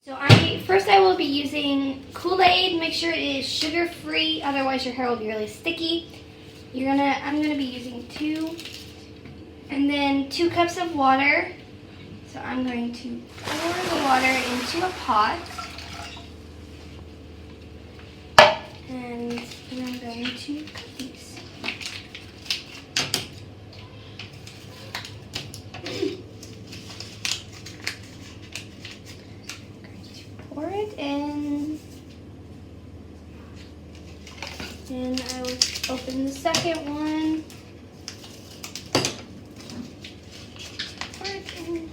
So first I will be using Kool-Aid. Make sure it is sugar-free, otherwise your hair will be really sticky. I'm gonna be using 2, and then 2 cups of water. So I'm going to pour the water into a pot, and then I'm going to cut these. Pour it in, and I will open the second one. Pour it in.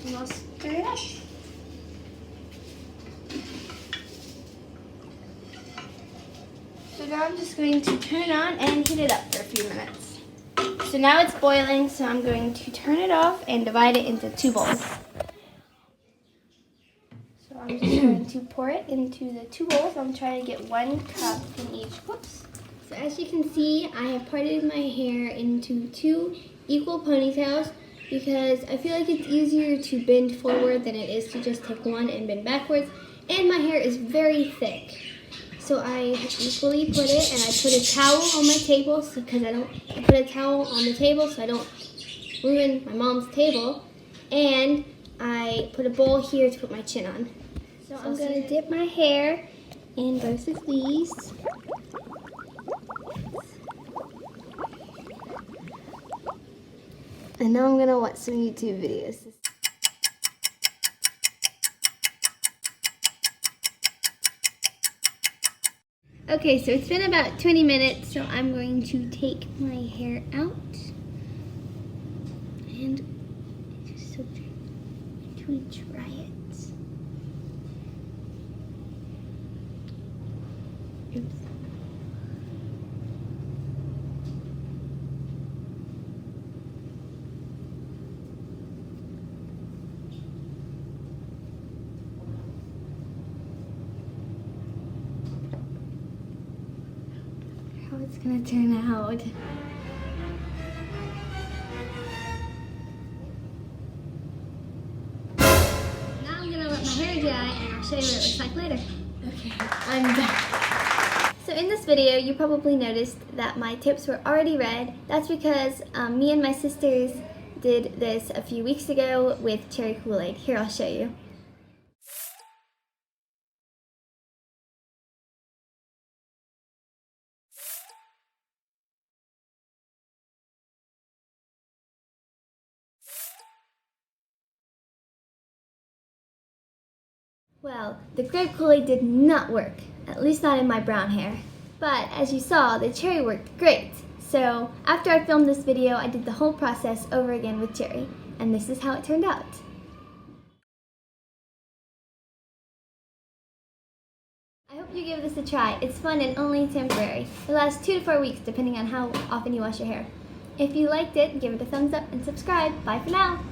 And I'll stir it up. So now I'm just going to turn it on and heat it up for a few minutes. So now it's boiling, so I'm going to turn it off and divide it into 2 bowls. So I'm just going to pour it into the 2 bowls. I'm trying to get 1 cup in each. Whoops. So as you can see, I have parted my hair into 2 equal ponytails because I feel like it's easier to bend forward than it is to just take one and bend backwards. And my hair is very thick. So I equally put it, and I put a towel on my table I put a towel on the table so I don't ruin my mom's table, and I put a bowl here to put my chin on. So I'm gonna dip my hair in both of these. And now I'm gonna watch some YouTube videos. Okay, so it's been about 20 minutes, so I'm going to take my hair out. And it's just so to dry it. Oops. How it's gonna turn out. Now I'm gonna let my hair dry and I'll show you what it looks like later. Okay, I'm done. So in this video, you probably noticed that my tips were already red. That's because me and my sisters did this a few weeks ago with cherry Kool-Aid. Here, I'll show you. Well, the grape Kool-Aid did not work, at least not in my brown hair. But as you saw, the cherry worked great. So after I filmed this video, I did the whole process over again with cherry, and this is how it turned out. I hope you give this a try. It's fun and only temporary. It lasts 2 to 4 weeks depending on how often you wash your hair. If you liked it, give it a thumbs up and subscribe. Bye for now!